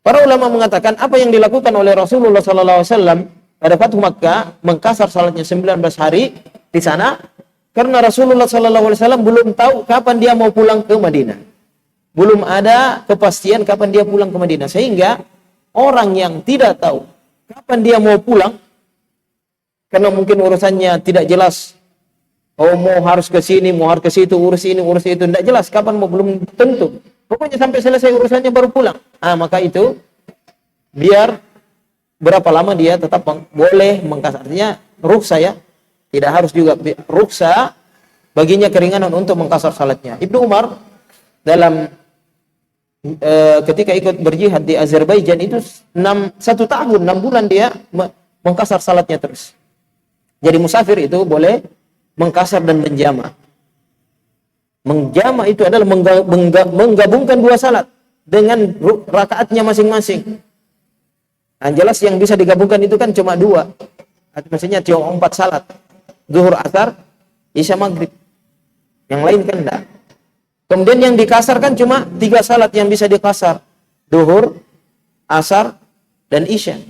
Para ulama mengatakan apa yang dilakukan oleh Rasulullah SAW pada Fathu Makkah, mengkasar salatnya 19 hari di sana, karena Rasulullah SAW belum tahu kapan dia mau pulang ke Madinah. Belum ada kepastian kapan dia pulang ke Madinah. Sehingga orang yang tidak tahu kapan dia mau pulang, karena mungkin urusannya tidak jelas. Oh, mau harus ke sini, mau harus ke situ, urus ini, urus itu, tidak jelas kapan mau, belum tentu. Pokoknya sampai selesai urusannya baru pulang. Maka itu biar berapa lama dia tetap boleh mengkasar. Artinya ruksa ya, tidak harus juga ruksa baginya keringanan untuk mengkasar salatnya. Ibnu Umar dalam ketika ikut berjihad di Azerbaijan itu 1 tahun 6 bulan dia mengkasar salatnya terus. Jadi musafir itu boleh mengkasar dan menjama. Menjama itu adalah menggabungkan 2 salat dengan rakaatnya masing-masing. Jelas yang bisa digabungkan itu kan cuma 2. Maksudnya cuma 4 salat. Zuhur, asar, isya, maghrib. Yang lain kan enggak. Kemudian yang dikasar kan cuma 3 salat yang bisa dikasar. Zuhur, asar, dan isya.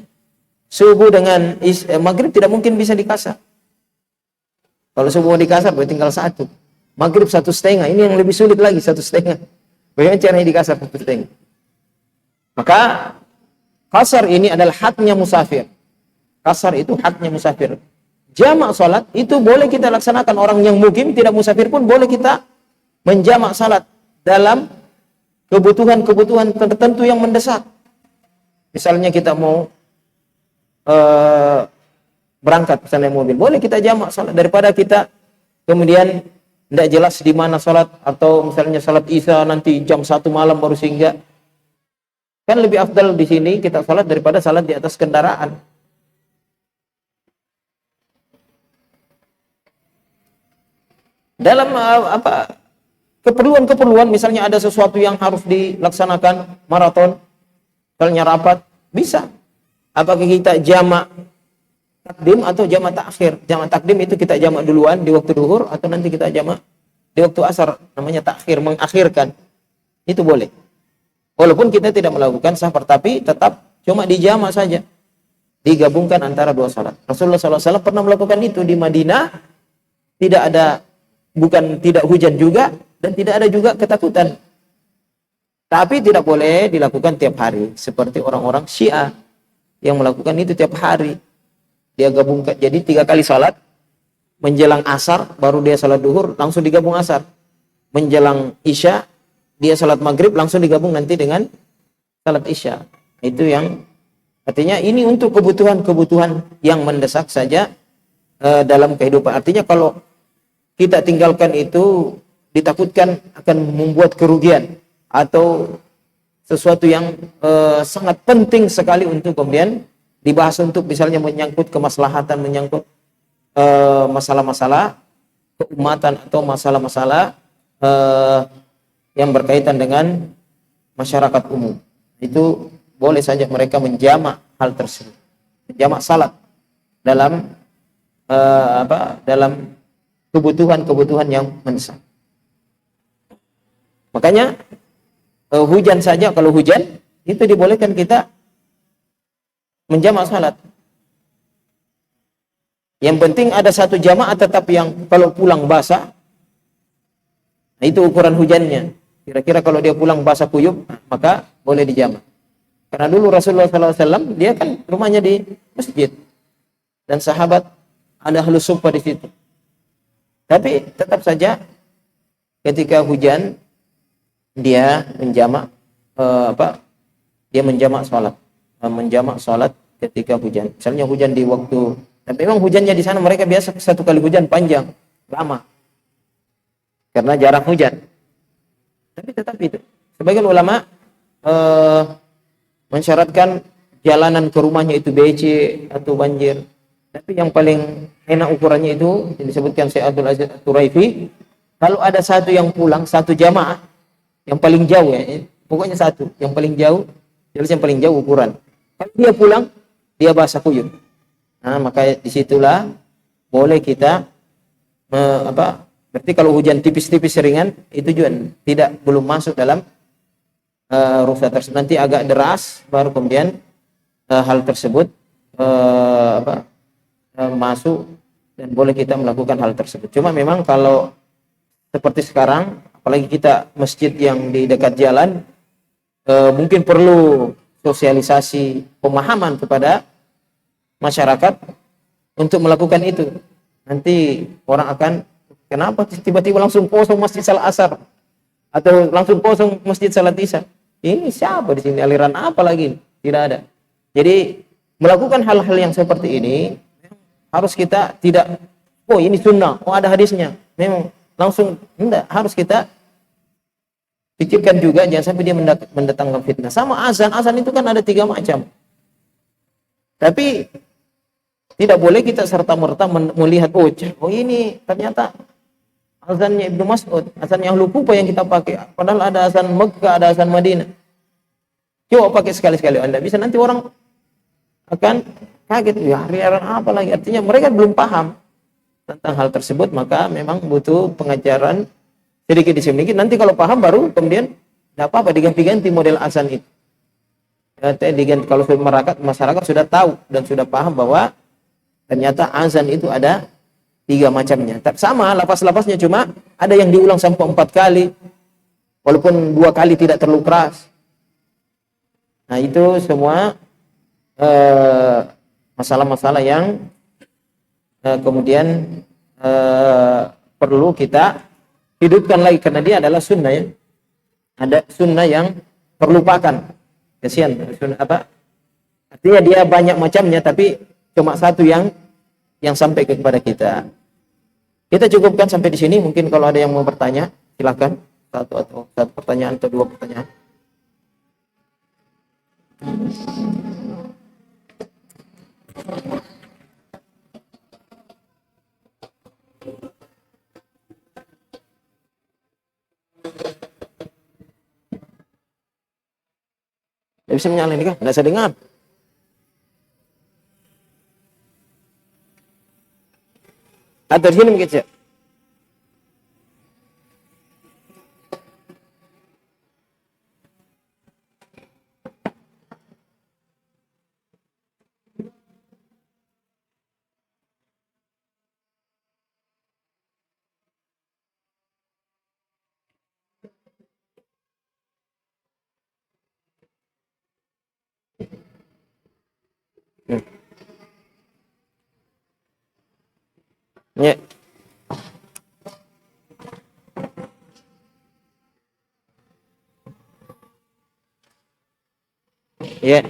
Subuh dengan maghrib tidak mungkin bisa dikasar. Kalau subuh dikasar berarti tinggal 1. Maghrib 1,5. Ini yang lebih sulit lagi, 1,5. Bagaimana caranya dikasar 1,5? Maka kasar ini adalah haknya musafir. Kasar itu haknya musafir. Jamak salat itu boleh kita laksanakan. Orang yang mukim tidak musafir pun boleh kita menjamak salat dalam kebutuhan-kebutuhan tertentu yang mendesak. Misalnya kita mau berangkat misalnya mobil, boleh kita jamak salat daripada kita kemudian tidak jelas di mana salat, atau misalnya salat isya nanti jam 1 malam baru singgah. Kan lebih afdal di sini kita salat daripada salat di atas kendaraan. Dalam keperluan-keperluan, misalnya ada sesuatu yang harus dilaksanakan, maraton, misalnya rapat, bisa. Apakah kita jamak takdim atau jamak takhir? Jamak takdim itu kita jamak duluan di waktu duhur, atau nanti kita jamak di waktu asar, namanya takhir, mengakhirkan. Itu boleh. Walaupun kita tidak melakukan safar, tapi tetap cuma dijamak saja. Digabungkan antara 2 salat. Rasulullah SAW pernah melakukan itu di Madinah. Tidak hujan juga, dan tidak ada juga ketakutan. Tapi tidak boleh dilakukan tiap hari, seperti orang-orang Syiah yang melakukan itu tiap hari. Dia gabungkan, jadi 3 kali salat, menjelang asar baru dia salat duhur, langsung digabung asar. Menjelang isya dia salat maghrib, langsung digabung nanti dengan salat isya. Itu yang artinya ini untuk kebutuhan-kebutuhan yang mendesak saja dalam kehidupan. Artinya kalau kita tinggalkan itu ditakutkan akan membuat kerugian atau sesuatu yang sangat penting sekali untuk kemudian dibahas, untuk misalnya menyangkut kemaslahatan, menyangkut masalah-masalah keumatan atau masalah-masalah yang berkaitan dengan masyarakat umum. Itu boleh saja mereka menjamak hal tersebut, menjamak salat dalam dalam kebutuhan-kebutuhan yang mendesak. Makanya hujan saja, kalau hujan itu dibolehkan kita menjamak salat. Yang penting ada 1 jamaah tetap yang kalau pulang basah, nah itu ukuran hujannya. Kira-kira kalau dia pulang basah kuyup, maka boleh dijamak. Karena dulu Rasulullah SAW dia kan rumahnya di masjid, dan sahabat ada ahlus suffah di situ. Tapi tetap saja ketika hujan dia menjamak dia menjamak salat ketika hujan. Misalnya hujan di waktu, tapi memang hujannya di sana mereka biasa 1 kali hujan panjang, lama. Karena jarang hujan. Tapi tetap itu. Sebagian ulama mensyaratkan jalanan ke rumahnya itu becek atau banjir. Tapi yang paling enak ukurannya itu yang disebutkan Syekh Abdul Aziz At-Turaifi, kalau ada 1 yang pulang, 1 jamaah yang paling jauh ya, pokoknya 1 yang paling jauh, jelas yang paling jauh ukuran. Kalau dia pulang, dia basah kuyup. Nah, maka disitulah boleh kita berarti kalau hujan tipis-tipis ringan itu juga belum masuk dalam rukhsah tersebut. Nanti agak deras baru kemudian hal tersebut masuk dan boleh kita melakukan hal tersebut. Cuma memang kalau seperti sekarang, apalagi kita masjid yang di dekat jalan, mungkin perlu sosialisasi pemahaman kepada masyarakat untuk melakukan itu. Nanti orang akan, kenapa tiba-tiba langsung kosong masjid salat asar atau langsung kosong masjid salat isya? Ini siapa di sini? Aliran apa lagi? Tidak ada. Jadi melakukan hal-hal yang seperti ini harus kita tidak, oh ini sunnah, oh ada hadisnya. Memang langsung enggak, harus kita pikirkan juga jangan sampai dia mendatangkan fitnah. Sama azan itu kan ada 3 macam. Tapi tidak boleh kita serta-merta melihat, oh ini ternyata azannya Ibnu Mas'ud, azannya Ahlul Kufah yang kita pakai. Padahal ada azan Mekah, ada azan Madinah. Coba pakai sekali-sekali. Anda bisa, nanti orang akan kaget, ya aliran apa lagi? Artinya mereka belum paham tentang hal tersebut, maka memang butuh pengajaran sedikit demi sedikit. Nanti kalau paham baru kemudian tidak apa-apa diganti-ganti model azan itu. Diganti kalau masyarakat sudah tahu dan sudah paham bahwa ternyata azan itu ada 3 macamnya. Sama lafaz-lafaznya, cuma ada yang diulang sampai 4 kali, walaupun 2 kali tidak terlalu keras. Nah itu semua masalah-masalah yang kemudian perlu kita hidupkan lagi, karena dia adalah sunnah ya. Ada sunnah yang terlupakan. Kasihan sunnah apa? Artinya dia banyak macamnya, tapi cuma satu yang sampai kepada kita. Kita cukupkan sampai di sini. Mungkin kalau ada yang mau bertanya, silakan. Satu pertanyaan atau 2 pertanyaan. Tidak bisa menyalain ini kan? Tidak bisa dengar. Atau di sini mungkin saja. Ya. Ya.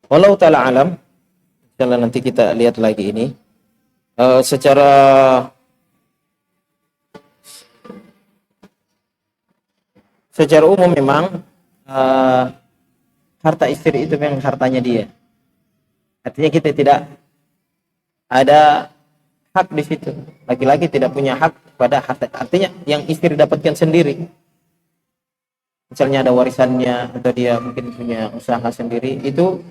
Wallahu ta'ala alam. Insyaallah nanti kita lihat lagi ini. Secara umum memang harta istri itu memang hartanya dia. Artinya kita tidak ada hak di situ. Laki-laki tidak punya hak pada harta. Artinya yang istri dapatkan sendiri. Misalnya ada warisannya atau dia mungkin punya usaha sendiri, itu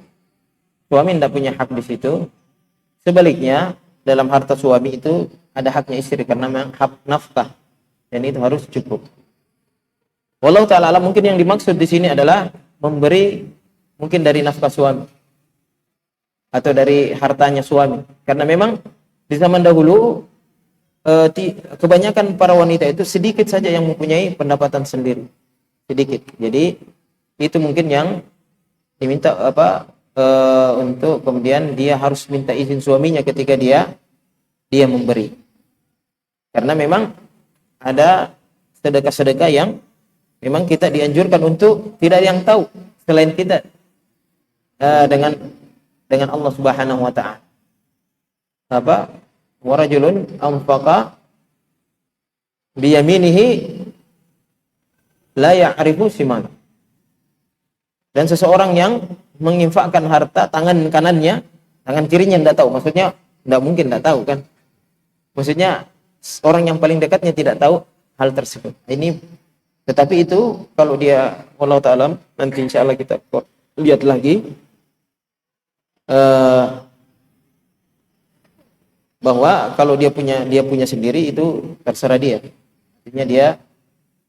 suami tidak punya hak di situ. Sebaliknya dalam harta suami itu ada haknya istri karena memang hak nafkah dan itu harus cukup. Wallahu ta'ala alam, mungkin yang dimaksud di sini adalah memberi mungkin dari nafkah suami atau dari hartanya suami. Karena memang di zaman dahulu kebanyakan para wanita itu sedikit saja yang mempunyai pendapatan sendiri. Sedikit. Jadi itu mungkin yang diminta untuk kemudian dia harus minta izin suaminya ketika dia memberi. Karena memang ada sedekah-sedekah yang memang kita dianjurkan untuk tidak ada yang tahu selain kita dengan Allah Subhanahu wa taala. Wa rajulun anfaqa bi yaminihi la ya'rifu siman. Dan seseorang yang menginfakkan harta tangan kanannya, tangan kirinya tidak tahu. Maksudnya tidak mungkin tidak tahu kan. Maksudnya orang yang paling dekatnya tidak tahu hal tersebut. Ini tetapi itu kalau dia Allah Ta'ala nanti insya Allah kita lihat lagi bahwa kalau dia punya sendiri itu terserah dia. Artinya dia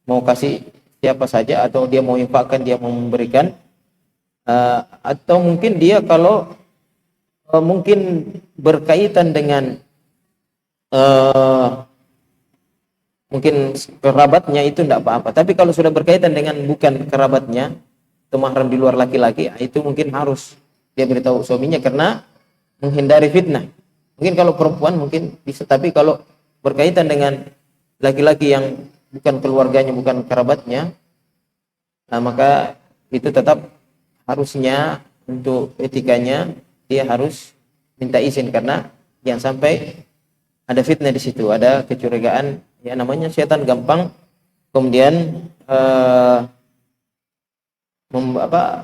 mau kasih siapa saja atau dia mau infakkan, dia mau memberikan atau mungkin dia kalau mungkin berkaitan dengan mungkin kerabatnya itu tidak apa-apa, tapi kalau sudah berkaitan dengan bukan kerabatnya atau mahram di luar laki-laki, itu mungkin harus dia beritahu suaminya karena menghindari fitnah. Mungkin kalau perempuan mungkin bisa, tapi kalau berkaitan dengan laki-laki yang bukan keluarganya, bukan kerabatnya, maka itu tetap harusnya untuk etikanya dia harus minta izin karena jangan sampai ada fitnah di situ, ada kecurigaan. Ya namanya setan gampang kemudian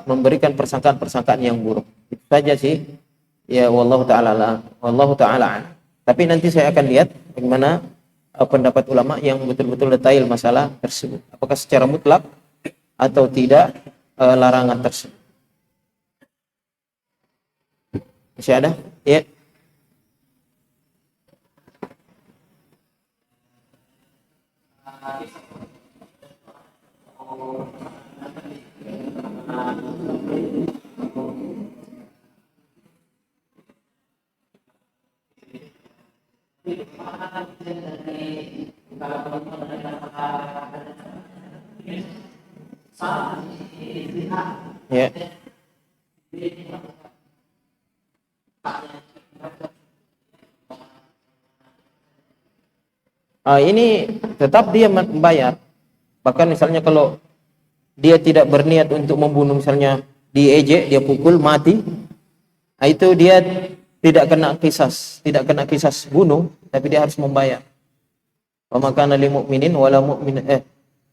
memberikan persangkaan-persangkaan yang buruk. Itu saja sih. Ya wallahu taala. Tapi nanti saya akan lihat bagaimana pendapat ulama yang betul-betul detail masalah tersebut. Apakah secara mutlak atau tidak larangan tersebut. Masih ada? Ya. Ya. Ini tetap dia membayar. Bahkan misalnya kalau dia tidak berniat untuk membunuh, misalnya diejek, dia pukul mati, itu dia tidak kena kisas bunuh, tapi dia harus membayar. Wa ma kana lil mu'minin wala mu'min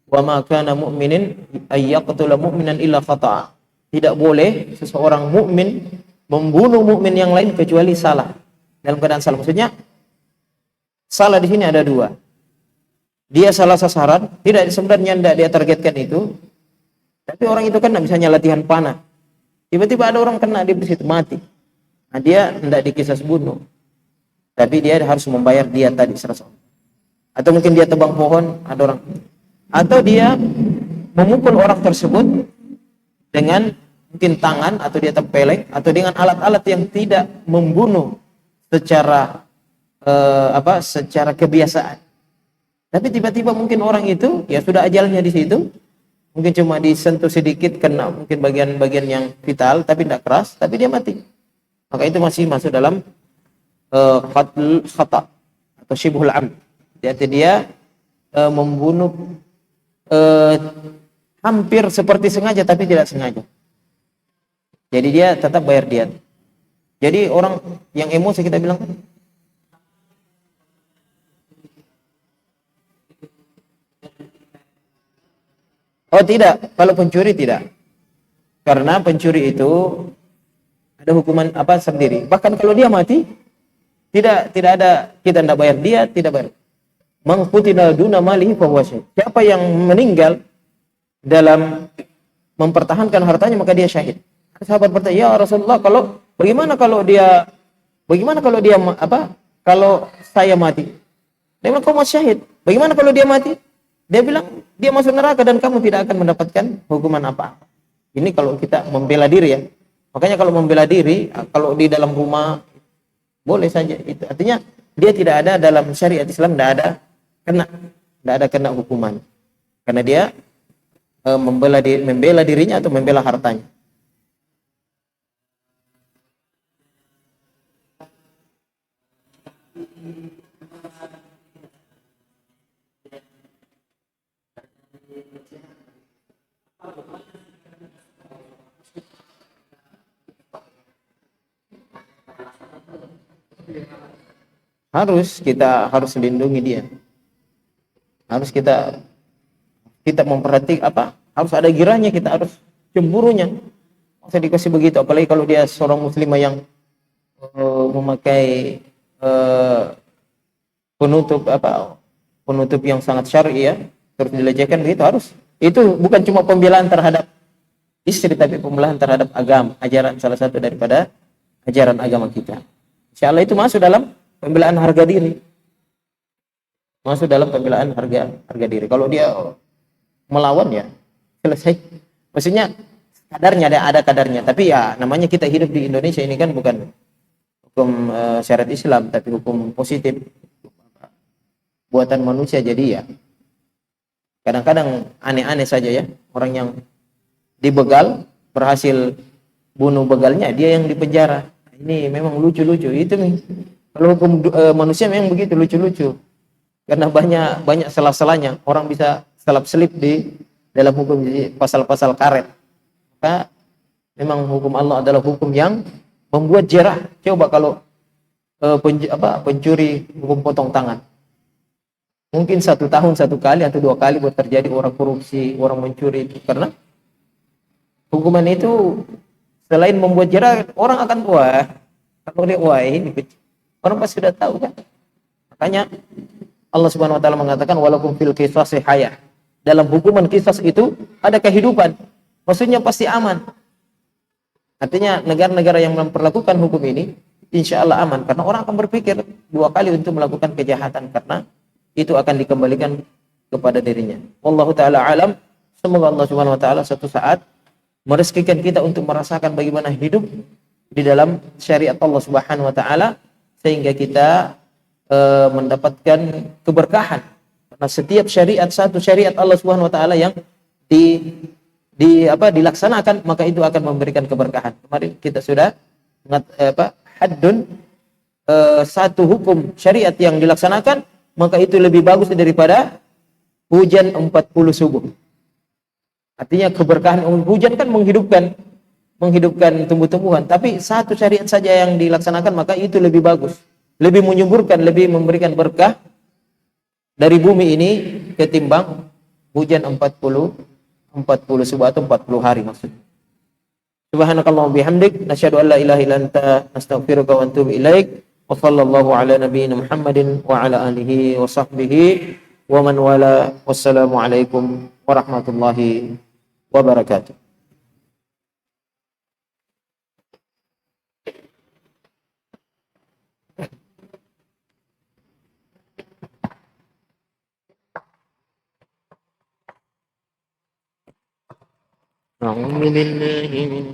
wa ma kana mu'minin ay yaqtula mu'minan illa khata'a. Tidak boleh seseorang mukmin membunuh mukmin yang lain kecuali salah. Dalam keadaan salah, maksudnya salah di sini ada dua. Dia salah sasaran, sebenarnya tidak dia targetkan itu. Tapi orang itu kan tidak bisa latihan panah. Tiba-tiba ada orang kena di situ mati. Nah, dia tidak dikisas bunuh. Tapi dia harus membayar dia tadi 100. Atau mungkin dia tebang pohon, ada orang. Atau dia memukul orang tersebut dengan mungkin tangan, atau dia tempeleng, atau dengan alat-alat yang tidak membunuh secara secara kebiasaan. Tapi tiba-tiba mungkin orang itu ya sudah ajalnya di situ, mungkin cuma disentuh sedikit kena mungkin bagian-bagian yang vital tapi tidak keras, tapi dia mati. Maka itu masih masuk dalam qatl khata atau syibhul amd. Jadi dia membunuh hampir seperti sengaja tapi tidak sengaja. Jadi dia tetap bayar diat. Jadi orang yang emosi kita bilang, oh tidak, kalau pencuri tidak. Karena pencuri itu ada hukuman sendiri. Bahkan kalau dia mati, tidak ada, kita tidak bayar dia, tidak bayar. Man qutila duna malihi fahuwa syahid. Siapa yang meninggal dalam mempertahankan hartanya maka dia syahid. Sahabat bertanya, ya Rasulullah, bagaimana kalau dia kalau saya mati? Dia bilang, kau mau syahid. Bagaimana kalau dia mati? Dia bilang, dia masuk neraka dan kamu tidak akan mendapatkan hukuman apa-apa. Ini kalau kita membela diri ya. Makanya kalau membela diri, kalau di dalam rumah boleh saja. Itu artinya dia tidak ada dalam syariat Islam, tidak ada kena hukuman. Karena dia membela dirinya atau membela hartanya. Harus lindungi dia. Harus kita memperhatikan harus ada giranya, kita harus cemburunya. Masa dikasih begitu, apalagi kalau dia seorang muslimah yang memakai penutup apa, penutup yang sangat syar'i ya, terus dilecehkan begitu harus. Itu bukan cuma pembelaan terhadap istri, tapi pembelaan terhadap agama, ajaran salah satu daripada ajaran agama kita. Insya Allah itu masuk dalam pembelaan harga diri. Masuk dalam pembelaan harga diri. Kalau dia melawan ya selesai. Maksudnya kadarnya ada kadarnya. Tapi ya namanya kita hidup di Indonesia ini kan bukan hukum syariat Islam, tapi hukum positif buatan manusia. Jadi ya kadang-kadang aneh-aneh saja ya, orang yang dibegal berhasil bunuh begalnya, dia yang dipenjara. Ini memang lucu-lucu itu nih. Kalau hukum manusia memang begitu, lucu-lucu. Karena banyak salah-salahnya. Orang bisa selap-selip di dalam hukum pasal-pasal karet. Maka memang hukum Allah adalah hukum yang membuat jerah. Coba kalau pencuri hukum potong tangan. Mungkin 1 tahun 1 kali atau 2 kali buat terjadi orang korupsi, orang mencuri. Karena hukuman itu selain membuat jerah, orang akan wah. Kalau dia wah ini orang pasti sudah tahu kan. Makanya Allah Subhanahu wa taala mengatakan walakum fil qisasi hayah. Dalam hukuman qisas itu ada kehidupan. Maksudnya pasti aman. Artinya negara-negara yang memperlakukan hukum ini insya Allah aman, karena orang akan berpikir 2 kali untuk melakukan kejahatan, karena itu akan dikembalikan kepada dirinya. Wallahu taala alam. Semoga Allah Subhanahu wa taala suatu saat merezekikan kita untuk merasakan bagaimana hidup di dalam syariat Allah Subhanahu wa taala, sehingga kita mendapatkan keberkahan. Karena setiap syariat, satu syariat Allah Subhanahu wa taala yang dilaksanakan, maka itu akan memberikan keberkahan. Kemarin kita sudah haddun, satu hukum syariat yang dilaksanakan, maka itu lebih bagus daripada hujan 40 subuh. Artinya keberkahan hujan kan menghidupkan tumbuh-tumbuhan, tapi satu syariat saja yang dilaksanakan, maka itu lebih bagus, lebih menyuburkan, lebih memberikan berkah dari bumi ini ketimbang hujan 40 subuh atau 40 hari maksudnya. Subhanakallahumma bihamdik nasyhadu an la ilaha illa anta nastaghfiruka wa atubu ilaik. Wa sallallahu ala nabiyyina Muhammadin wa ala alihi wa sahbihi wa man wala. Wassalamu alaikum warahmatullahi wabarakatuh. أعوذ بالله من